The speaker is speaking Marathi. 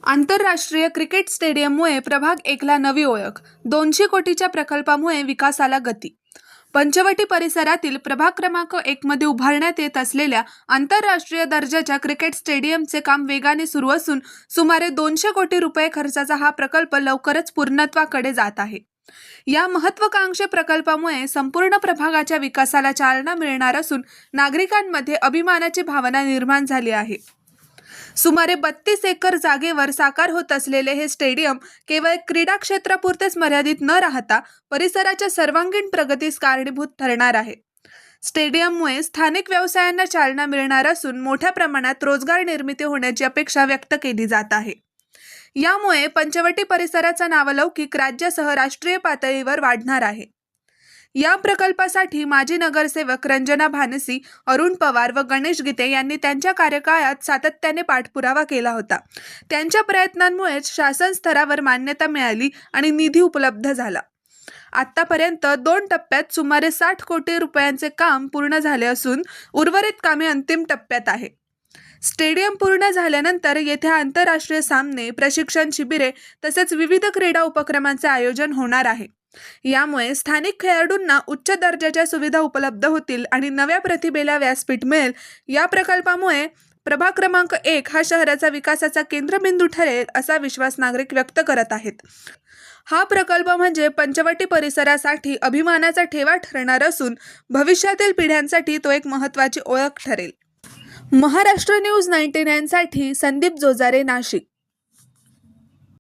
आंतरराष्ट्रीय क्रिकेट स्टेडियममुळे प्रभाग एकला नवी ओळख. 200 कोटीच्या प्रकल्पामुळे विकासाला गती. पंचवटी परिसरातील प्रभाग क्रमांक 1 मध्ये उभारण्यात येत असलेल्या आंतरराष्ट्रीय दर्जाच्या क्रिकेट स्टेडियमचे काम वेगाने सुरू असून सुमारे 200 कोटी रुपये खर्चाचा हा प्रकल्प लवकरच पूर्णत्वाकडे जात आहे. या महत्त्वाकांक्षी प्रकल्पामुळे संपूर्ण प्रभागाच्या विकासाला चालना मिळणार असून नागरिकांमध्ये अभिमानाची भावना निर्माण झाली आहे. सुमारे 32 एकर जागेवर साकार होत असलेले हे स्टेडियम केवळ क्रीडा क्षेत्रापुरतेच मर्यादित न राहता परिसराच्या सर्वांगीण प्रगतीस कारणीभूत ठरणार आहे. स्टेडियममुळे स्थानिक व्यवसायांना चालना मिळणार असून मोठ्या प्रमाणात रोजगार निर्मिती होण्याची अपेक्षा व्यक्त केली जात आहे. यामुळे पंचवटी परिसराचा नावलौकिक राज्यासह राष्ट्रीय पातळीवर वाढणार आहे. या प्रकल्पासाठी माजी नगरसेवक रंजना भानसी, अरुण पवार व गणेश गीते यांनी त्यांच्या कार्यकाळात सातत्याने पाठपुरावा केला होता. त्यांच्या प्रयत्नांमुळेच शासन स्तरावर मान्यता मिळाली आणि निधी उपलब्ध झाला. आतापर्यंत 2 टप्प्यात सुमारे 60 कोटी रुपयांचे काम पूर्ण झाले असून उर्वरित कामे अंतिम टप्प्यात आहे. स्टेडियम पूर्ण झाल्यानंतर येथे आंतरराष्ट्रीय सामने, प्रशिक्षण शिबिरे तसेच विविध क्रीडा उपक्रमांचे आयोजन होणार आहे. यामुळे स्थानिक खेळाडूंना उच्च दर्जाच्या सुविधा उपलब्ध होतील आणि नव्या प्रतिभेला व्यासपीठ मिळेल. या प्रकल्पामुळे प्रभाग क्रमांक 1 हा शहराचा विकासाचा केंद्रबिंदू ठरेल असा विश्वास नागरिक व्यक्त करत आहेत. हा प्रकल्प म्हणजे पंचवटी परिसरासाठी अभिमानाचा ठेवा ठरणार असून भविष्यातील पिढ्यांसाठी तो एक महत्त्वाची ओळख ठरेल. महाराष्ट्र न्यूज 99 साठी संदीप जोजारे, नाशिक.